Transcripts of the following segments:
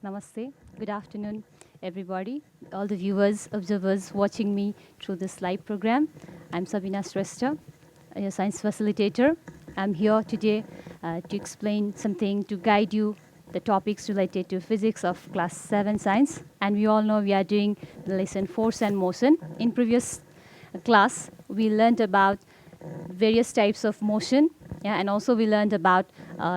Namaste. Good afternoon, everybody. All the viewers, observers watching me through this live program. I'm Sabina Shrestha, a science facilitator. I'm here today to explain something, to guide you the topics related to physics of class 7 science. And we all know we are doing the lesson force and motion. In previous class, we learned about various types of motion, and also we learned about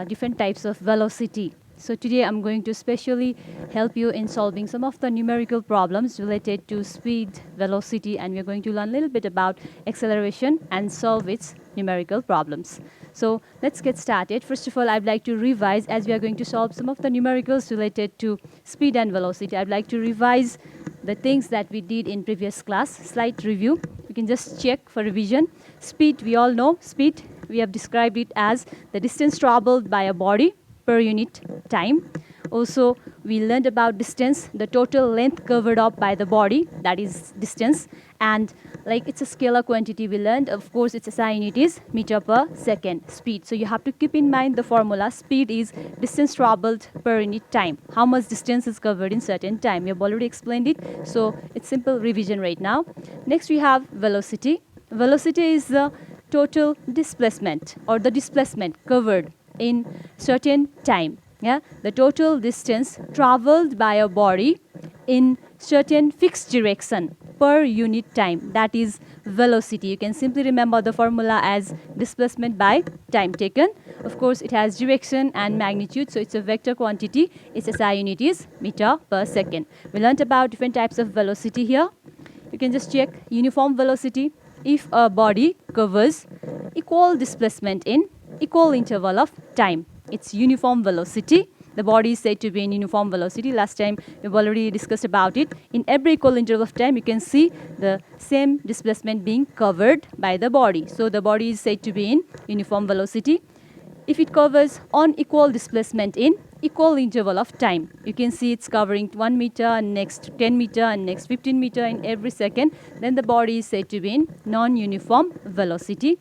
different types of velocity. So today I'm going to specially help you in solving some of the numerical problems related to speed, velocity, and we're going to learn a little bit about acceleration and solve its numerical problems. So let's get started. First of all, I'd like to revise, as we are going to solve some of the numericals related to speed and velocity. I'd like to revise the things that we did in previous class. Slight review. You can just check for revision. Speed, we all know. Speed, we have described it as the distance traveled by a body per unit time. Also, we learned about distance, the total length covered up by the body, that is distance. And like it's a scalar quantity we learned, of course its SI unit is meter per second, speed. So you have to keep in mind the formula. Speed is distance traveled per unit time. How much distance is covered in certain time. We have already explained it, so it's simple revision right now. Next we have velocity. Velocity is the total displacement or the displacement covered in certain time. The total distance traveled by a body in certain fixed direction per unit time, that is velocity. You can simply remember the formula as displacement by time taken. Of course, it has direction and magnitude, so it's a vector quantity. Its SI unit is meter per second. We learned about different types of velocity here. You can just check uniform velocity. If a body covers equal displacement in equal interval of time, it's uniform velocity. The body is said to be in uniform velocity. Last time we've already discussed about it. In every equal interval of time, you can see the same displacement being covered by the body. So the body is said to be in uniform velocity. If it covers unequal displacement in equal interval of time, you can see it's covering 1 meter and next 10 meter and next 15 meter in every second, then the body is said to be in non-uniform velocity.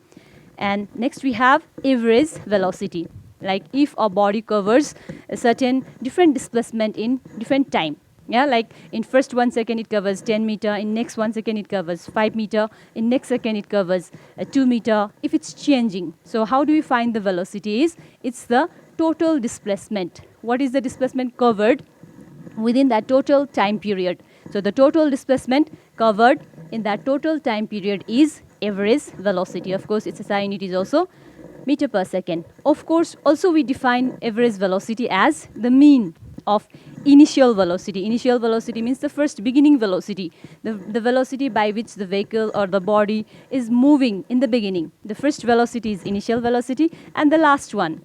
And next we have average velocity. Like if a body covers a certain different displacement in different time. Like in first 1 second it covers 10 meter, in next 1 second it covers 5 meter, in next second it covers 2 meter, if it's changing. So how do we find the velocity is? It's the total displacement. What is the displacement covered within that total time period? So the total displacement covered in that total time period is average velocity. Of course, its SI unit is also meter per second. Of course, also we define average velocity as the mean of initial velocity. Initial velocity means the first beginning velocity, the velocity by which the vehicle or the body is moving in the beginning. The first velocity is initial velocity, and the last one,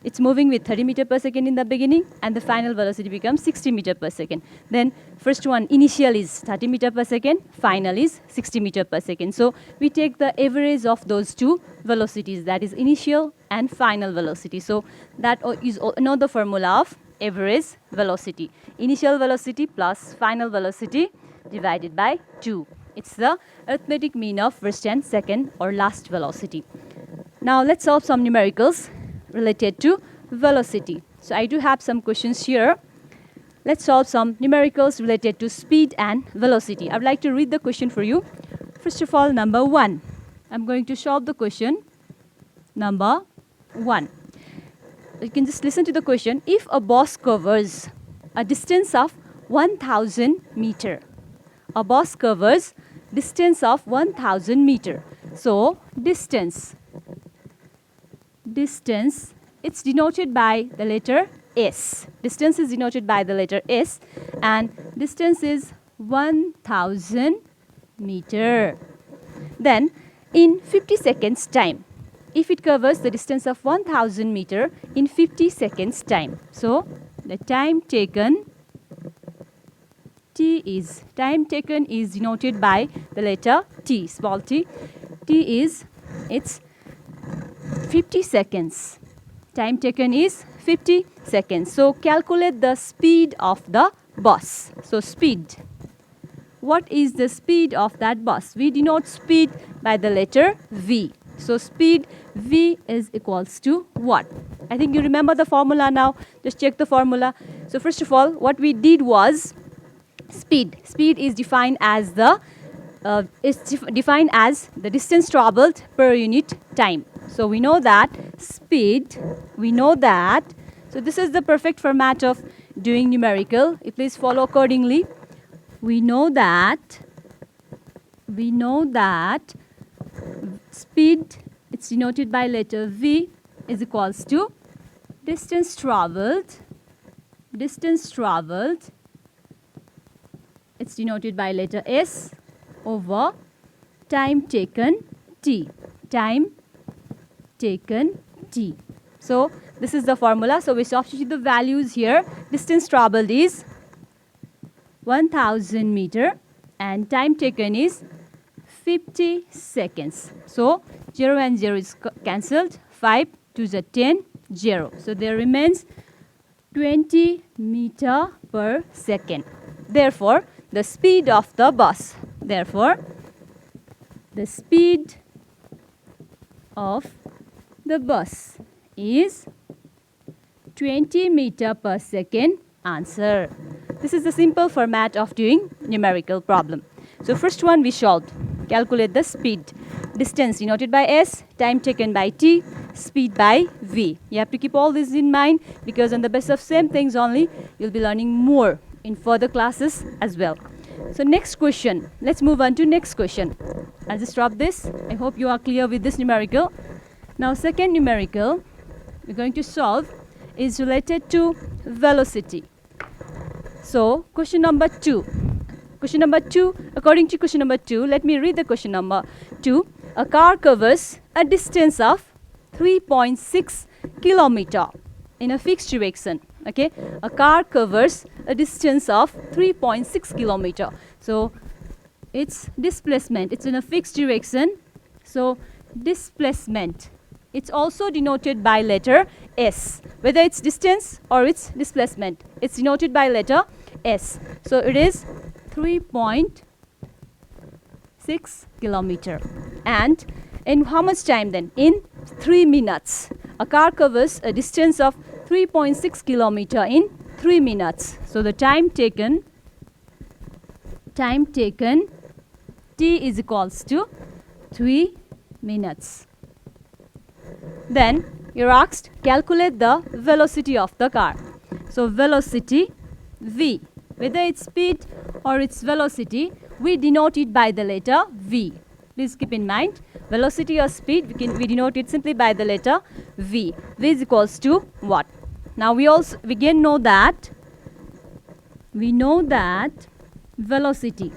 it's moving with 30 meter per second in the beginning, and the final velocity becomes 60 meter per second. Then first one, initial is 30 meter per second, final is 60 meter per second. So we take the average of those two velocities, that is initial and final velocity. So that is another formula of average velocity. Initial velocity plus final velocity divided by 2. It's the arithmetic mean of first and second or last velocity. Now let's solve some numericals related to velocity. So I do have some questions here. Let's solve some numericals related to speed and velocity. I'd like to read the question for you. First of all, number 1. I'm going to solve the question number 1. You can just listen to the question. If a bus covers a distance of 1000 meter, a bus covers distance of 1000 meter. So distance, it's denoted by the letter S. Distance is denoted by the letter S, and distance is 1000 meter. Then in 50 seconds time, if it covers the distance of 1000 meter in 50 seconds time. So the time taken is denoted by the letter T, small t. T is, it's 50 seconds. Time taken is 50 seconds. So calculate the speed of the bus. So speed. What is the speed of that bus? We denote speed by the letter V. So speed V is equals to what? I think you remember the formula now. Just check the formula. So first of all, what we did was speed. Speed is defined as the distance traveled per unit time. So we know that speed, so this is the perfect format of doing numerical. Please follow accordingly. We know that speed, it's denoted by letter V, is equals to distance traveled, it's denoted by letter S, over time taken T. So this is the formula. So we substitute the values here. Distance traveled is 1000 meter and time taken is 50 seconds. So 0 and 0 is cancelled. 5 to the 10, 0. So there remains 20 meter per second. Therefore, the speed of the bus. Therefore, the speed of the bus is 20 meter per second. Answer. This is the simple format of doing numerical problem. So first one we solved. Calculate the speed. Distance denoted by S, time taken by T, speed by V. You have to keep all this in mind because on the basis of same things only, you'll be learning more in further classes as well. So next question. Let's move on to next question. I'll just drop this. I hope you are clear with this numerical. Now second numerical we're going to solve is related to velocity. So question number 2. According to question number 2, let me read the question number 2. A car covers a distance of 3.6 kilometer in a fixed direction. Okay, a car covers a distance of 3.6 kilometer. So its displacement, it's in a fixed direction. So displacement, it's also denoted by letter S. Whether it's distance or it's displacement, it's denoted by letter S. So it is 3.6 kilometer. And in how much time then? In 3 minutes. A car covers a distance of 3.6 kilometer in 3 minutes. So the time taken T is equals to 3 minutes. Then you're asked calculate the velocity of the car. So velocity V, whether it's speed or its velocity, we denote it by the letter V. Please keep in mind, velocity or speed, we denote it simply by the letter V. V is equals to what? Now we again know that velocity.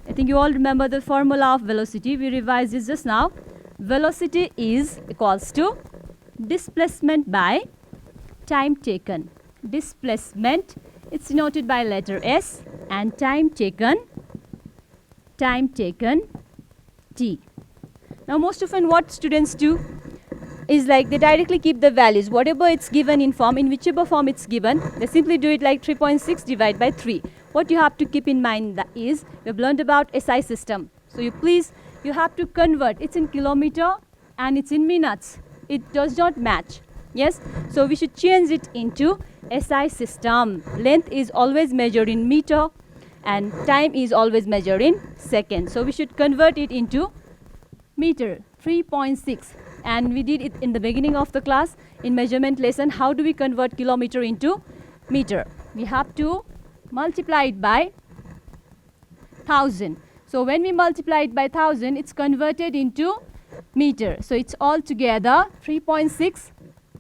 I think you all remember the formula of velocity. We revised this just now. Velocity is equals to displacement by time taken. Displacement, it's denoted by letter S, and time taken T. Now most often what students do is like they directly keep the values. Whatever it's given in form, in whichever form it's given, they simply do it like 3.6 divided by 3. What you have to keep in mind is, we've learned about SI system. So you have to convert. It's in kilometer and it's in minutes. It does not match. Yes? So we should change it into SI system. Length is always measured in meter and time is always measured in seconds. So we should convert it into meter, 3.6. And we did it in the beginning of the class in measurement lesson. How do we convert kilometer into meter? We have to multiply it by 1000. So when we multiply it by 1000, it's converted into meter. So it's all together 3.6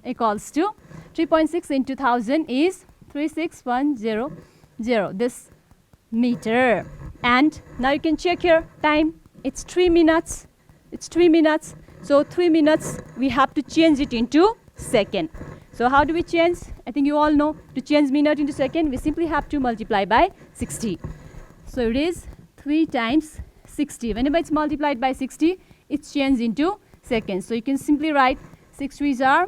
equals to 3.6 into 1000 is 36100. This meter. And now you can check here time. It's 3 minutes. So 3 minutes we have to change it into second. So how do we change? I think you all know, to change minute into second, we simply have to multiply by 60. So it is 3 times 60. Whenever it's multiplied by 60, it's changed into seconds. So you can simply write 6 3s are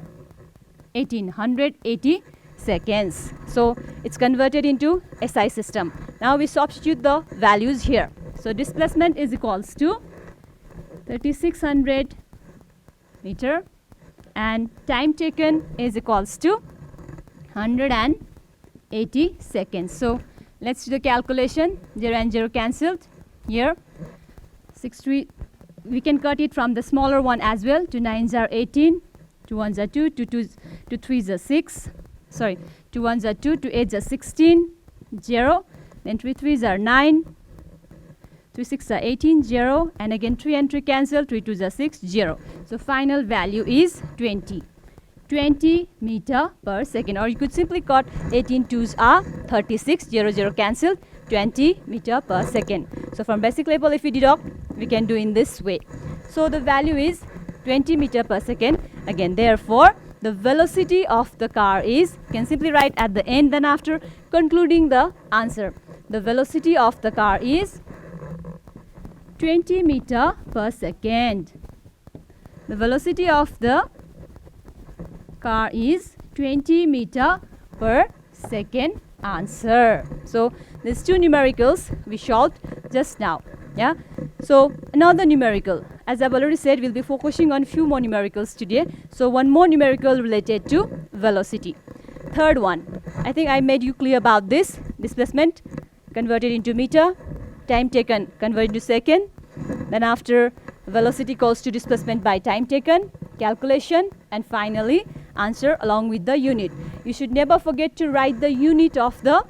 1880 seconds. So it's converted into SI system. Now we substitute the values here. So displacement is equals to 3600 meter and time taken is equals to 180 seconds. So let's do the calculation. 0 and 0 cancelled. Here 63, we can cut it from the smaller one as well. 2 9s are 18, 2 1s are 2, 2 3s are 6, sorry, 2 1s are 2, 2 8s are 16, 0, then 3 3s are 9, 3 6 are 18, 0, and again 3 and 3 cancel, 3 2s are 6, 0. So final value is 20 meter per second, or you could simply cut 18 2s are 36, 0 0 cancelled, 20 meter per second. So from basic level, if we deduct, we can do in this way. So the value is 20 meter per second. Again, therefore, the velocity of the car is, you can simply write at the end, then after concluding the answer. The velocity of the car is 20 meter per second. The velocity of the car is 20 meter per second. Answer. So these two numericals we solved just now. Yeah. So another numerical. As I've already said, we'll be focusing on few more numericals today. So one more numerical related to velocity. Third one. I think I made you clear about this. Displacement converted into meter. Time taken converted into second. Then after, velocity equals to displacement by time taken. Calculation. And finally, answer along with the unit. You should never forget to write the unit of the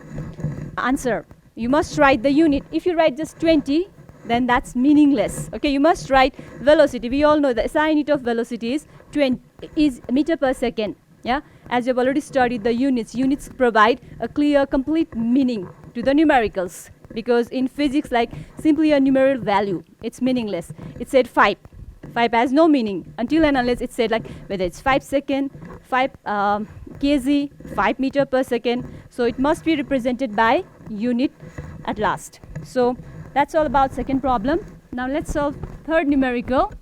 answer. You must write the unit. If you write just 20, then that's meaningless. Okay, you must write velocity. We all know the SI unit of velocity is meter per second. Yeah, as you've already studied the units. Units provide a clear, complete meaning to the numericals. Because in physics, like simply a numerical value, it's meaningless. It said 5. 5 has no meaning until and unless it said like whether it's 5 second, 5 kg, 5 meter per second. So it must be represented by unit at last. So that's all about second problem. Now let's solve third numerical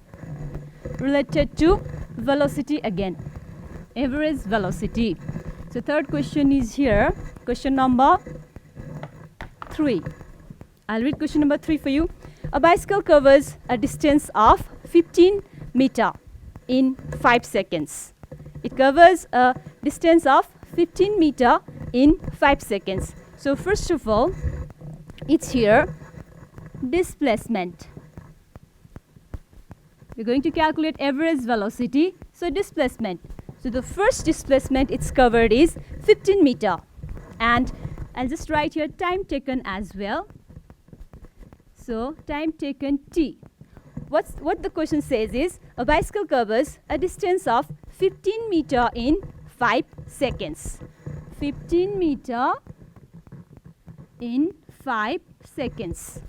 related to velocity again. Average velocity. So third question is here. Question number 3. I'll read question number 3 for you. A bicycle covers a distance of 15 meter in 5 seconds. It covers a distance of 15 meter in 5 seconds. So first of all, it's here displacement. We're going to calculate average velocity. So displacement. So the first displacement it's covered is 15 meter. And I'll just write here time taken as well. So time taken T. What the question says is a bicycle covers a distance of 15 meter in 5 seconds. 15 meter in 5 seconds.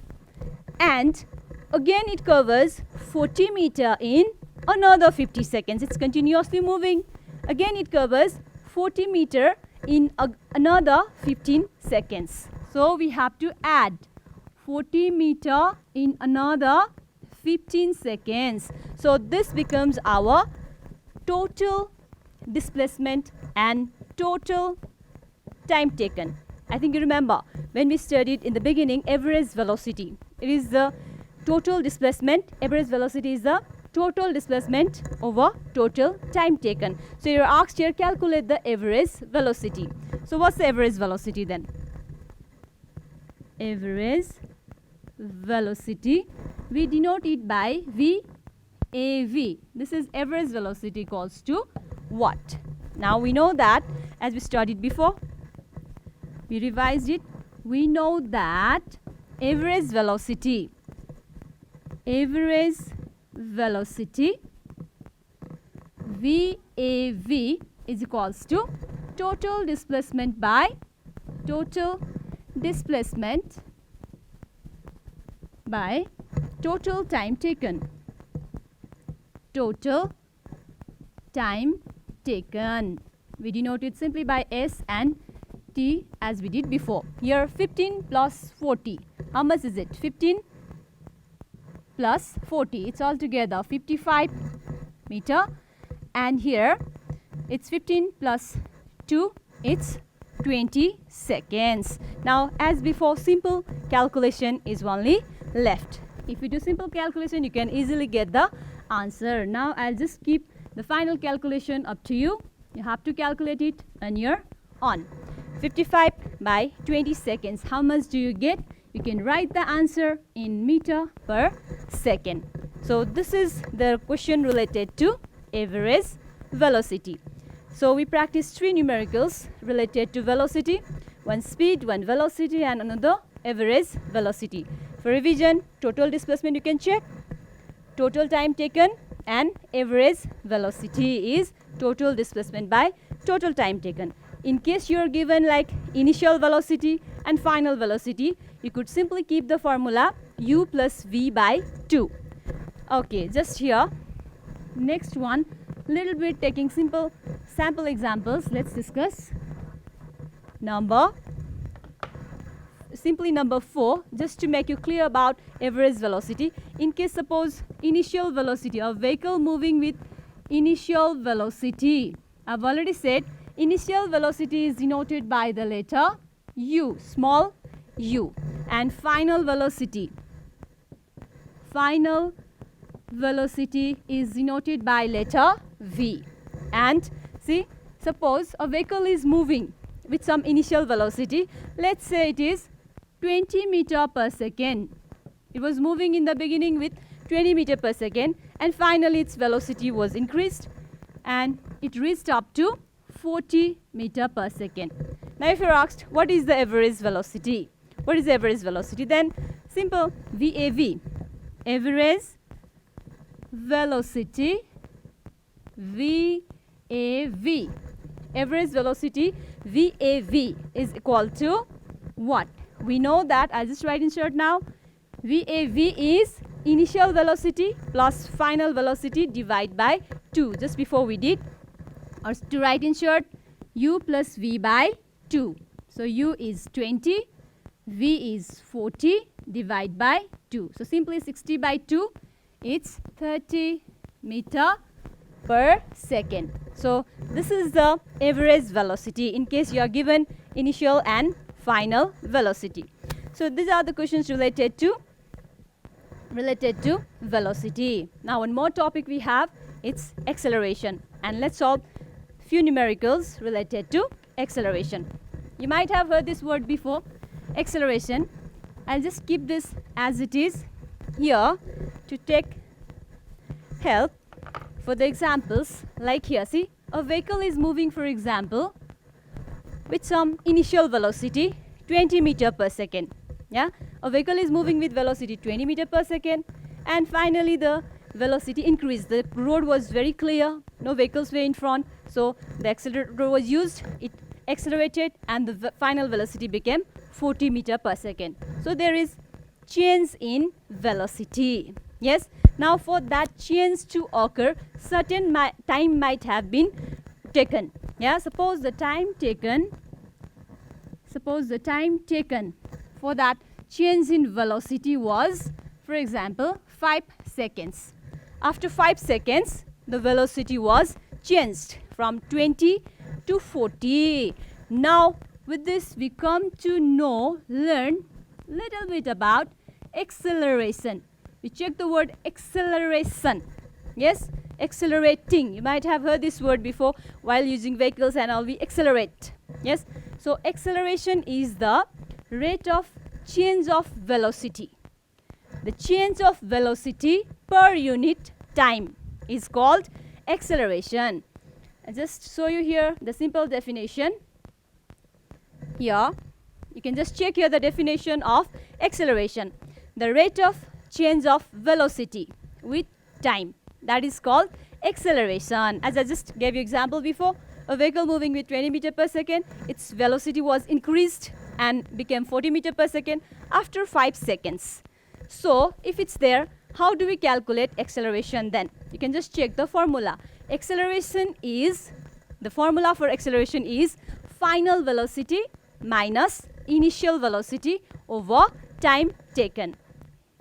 And again it covers 40 meter in another 50 seconds. It's continuously moving. Again it covers 40 meter in another 15 seconds. So we have to add 40 meter in another 15 seconds. So this becomes our total displacement and total time taken. I think you remember when we studied in the beginning average velocity. It is the total displacement. Average velocity is the total displacement over total time taken. So you're asked here calculate the average velocity. So what's the average velocity then? Average velocity, we denote it by VAV. This is average velocity equals to what? Now we know that as we studied before, we revised it. We know that average velocity VAV is equals to total displacement by total displacement by total time taken. Total time taken. We denote it simply by S and T as we did before. Here 15 plus 40. How much is it? 15 plus 40. It's altogether 55 meter. And here it's 15 plus 2. It's 20 seconds. Now as before, simple calculation is only left. If you do simple calculation, you can easily get the answer. Now I'll just keep The final calculation up to you. You have to calculate it on your own. 55 by 20 seconds. How much do you get? You can write the answer in meter per second. So this is the question related to average velocity. So we practice 3 numericals related to velocity. One speed, one velocity, and another average velocity. For revision, total displacement you can check, total time taken, and average velocity is total displacement by total time taken. In case you are given like initial velocity and final velocity, you could simply keep the formula u plus v by 2. Okay, just here. Next one, little bit taking simple sample examples. Let's discuss simply number 4, just to make you clear about average velocity. In case suppose initial velocity, a vehicle moving with initial velocity. I've already said initial velocity is denoted by the letter u, small u, and final velocity is denoted by letter v. And see, suppose a vehicle is moving with some initial velocity. Let's say it is 20 meter per second. It was moving in the beginning with 20 meter per second, and finally its velocity was increased and it reached up to 40 meter per second. Now if you're asked what is the average velocity, then simple VAV, average velocity, VAV. Average velocity VAV is equal to what? We know that, I'll just write in short now, VAV is initial velocity plus final velocity divided by 2. Just before we did, or to write in short, u plus v by 2. So u is 20, v is 40 divided by 2. So simply 60 by 2, it's 30 meter per second. So this is the average velocity in case you are given initial and final velocity. So these are the questions related to velocity. Now one more topic we have, it's acceleration, and let's solve few numericals related to acceleration. You might have heard this word before, acceleration. I'll just keep this as it is here to take help for the examples. Like here, see, a vehicle is moving, for example, with some initial velocity 20 meter per second. Yeah, a vehicle is moving with velocity 20 meter per second, and finally the velocity increased. The road was very clear, no vehicles were in front, so the accelerator was used, it accelerated, and the final velocity became 40 meter per second. So there is change in velocity. Yes, now for that change to occur, certain time might have been taken. Yeah, suppose the time taken for that change in velocity was, for example, 5 seconds. After 5 seconds, the velocity was changed from 20 to 40. Now with this we come to learn little bit about acceleration. We check the word acceleration. Yes, accelerating. You might have heard this word before while using vehicles and all, we accelerate. Yes, so acceleration is the rate of change of velocity. The change of velocity per unit time is called acceleration. I'll just show you here the simple definition. Here, you can just check here the definition of acceleration. The rate of change of velocity with time, that is called acceleration. As I just gave you example before, a vehicle moving with 20 meter per second, its velocity was increased and became 40 meter per second after 5 seconds. So if it's there, how do we calculate acceleration then? You can just check the formula. The formula for acceleration is final velocity minus initial velocity over time taken.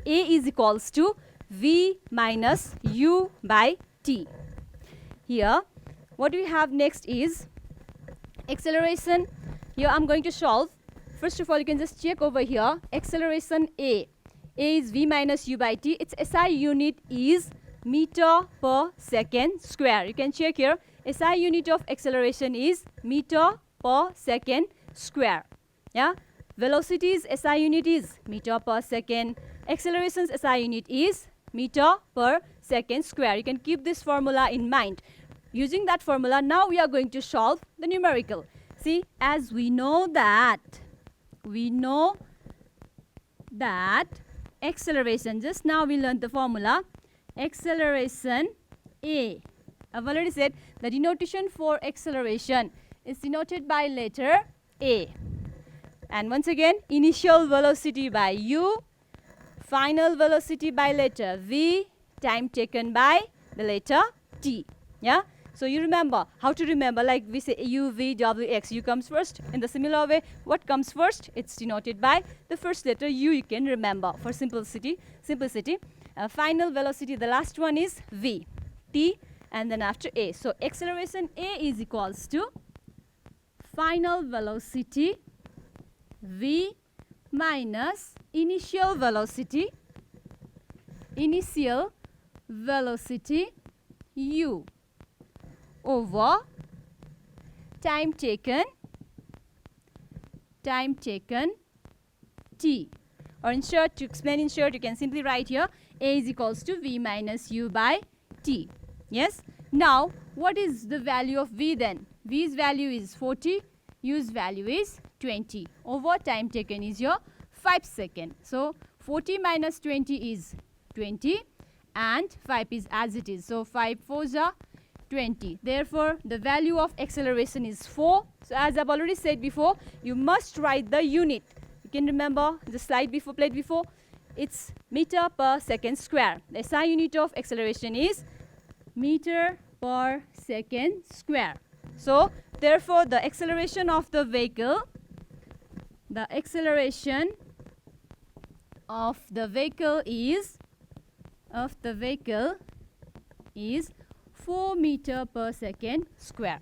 A is equals to v minus u by t. Here, what we have next is acceleration. Here I'm going to solve. First of all, you can just check over here. Acceleration A. A is v minus u by t. Its SI unit is meter per second square. You can check here. SI unit of acceleration is meter per second square. Yeah. Velocity's SI unit is meter per second. Acceleration's SI unit is meter per second square. You can keep this formula in mind. Using that formula, now we are going to solve the numerical. See, as we know that acceleration, just now we learned the formula, acceleration A. I've already said the denotation for acceleration is denoted by letter A. And once again, initial velocity by U, final velocity by letter V, time taken by the letter T. Yeah. So you remember how to remember, like we say U, V, W, X. U comes first. In the similar way, what comes first? It's denoted by the first letter U. You can remember for simplicity. Final velocity, the last one is V, T, and then after A. So acceleration A is equals to final velocity V minus initial velocity U over time taken T. Or in short, to explain in short, you can simply write here A is equals to V minus U by T. Yes. Now, what is the value of V then? V's value is 40, U's value is 20. Over time taken is your 5 seconds. So 40 minus 20 is 20 and 5 is as it is. So 5 4s are 20. Therefore, the value of acceleration is 4. So as I've already said before, you must write the unit. You can remember the slide before, played before. It's meter per second square. The SI unit of acceleration is meter per second square. So therefore, the acceleration of the vehicle is 4 meter per second square.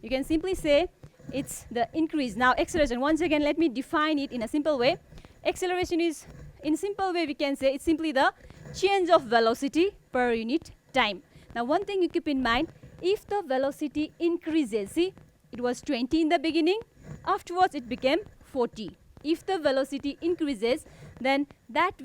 You can simply say it's the increase. Now acceleration, once again let me define it in a simple way. Acceleration is, in simple way we can say it's simply the change of velocity per unit time. Now one thing you keep in mind, if the velocity increases, see it was 20 in the beginning, afterwards it became 40. If the velocity increases, then that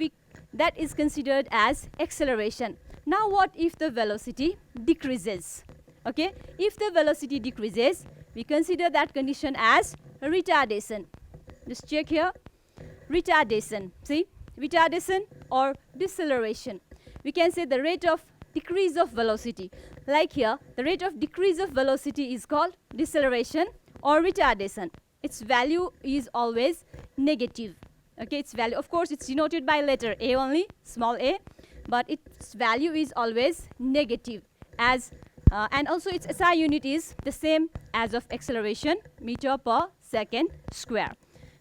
is considered as acceleration. Now what if the velocity decreases? Okay, if the velocity decreases, we consider that condition as retardation. Just check here, retardation. See, retardation or deceleration. We can say the rate of decrease of velocity. Like here, the rate of decrease of velocity is called deceleration or retardation. Its value is always negative. Okay, its value, of course, it's denoted by letter A only, small a, but its value is always negative. As and also its SI unit is the same as of acceleration, meter per second square.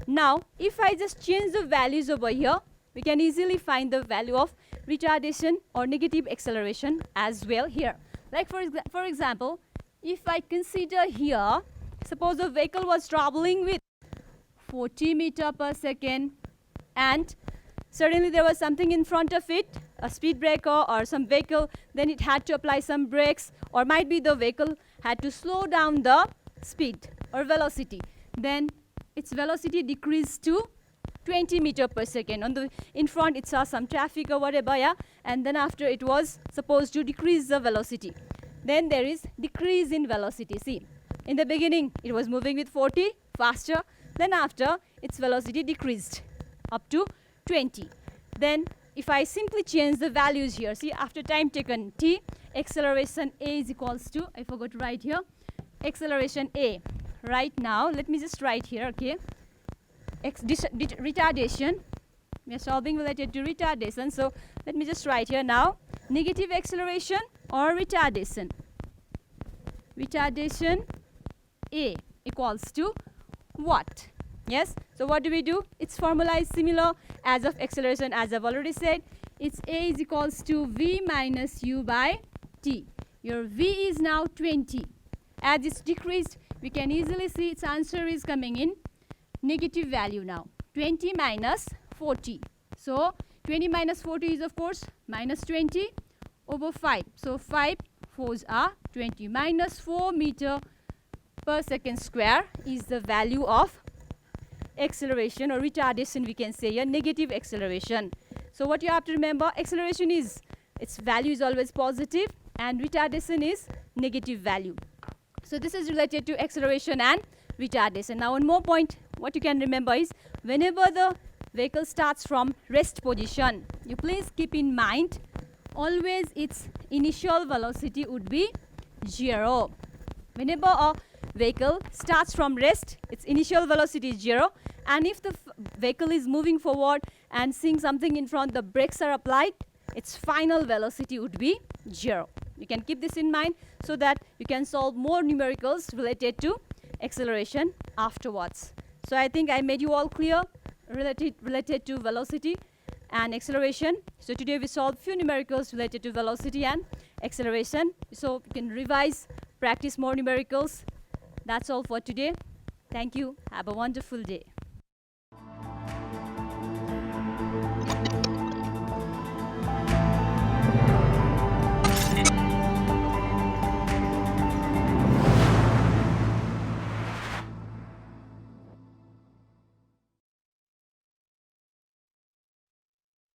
Now, if I just change the values over here, we can easily find the value of retardation or negative acceleration as well here. Like for example, if I consider here, suppose the vehicle was traveling with 40 meter per second and suddenly there was something in front of it, a speed breaker or some vehicle, then it had to apply some brakes, or might be the vehicle had to slow down the speed or velocity. Then its velocity decreased to 20 meter per second. On the in front it saw some traffic or whatever, yeah, and then after it was supposed to decrease the velocity. Then there is decrease in velocity. See, in the beginning it was moving with 40 faster, then after its velocity decreased up to 20. Then if I simply change the values here, see, after time taken t, acceleration A is equals to, I forgot to write here, acceleration A. Right now, let me just write here, okay, retardation. We are solving related to retardation, so let me just write here now, negative acceleration or retardation. Retardation A equals to what? Yes, so what do? Its formula is similar as of acceleration, as I've already said. It's A is equals to V minus U by T. Your V is now 20. As it's decreased, we can easily see its answer is coming in negative value now. 20 minus 40. So 20 minus 40 is of course minus 20 over 5. So 5 4s are 20 minus 4 meter per second square is the value of acceleration or retardation, we can say here, negative acceleration. So what you have to remember, acceleration is, its value is always positive and retardation is negative value. So this is related to acceleration and retardation. Now one more point, what you can remember is, whenever the vehicle starts from rest position, you please keep in mind, always its initial velocity would be 0. Whenever a vehicle starts from rest, its initial velocity is 0, and if the vehicle is moving forward and seeing something in front, the brakes are applied, its final velocity would be 0. You can keep this in mind so that you can solve more numericals related to acceleration afterwards. So I think I made you all clear related to velocity and acceleration. So today we solved few numericals related to velocity and acceleration. So you can revise, practice more numericals. That's all for today. Thank you. Have a wonderful day.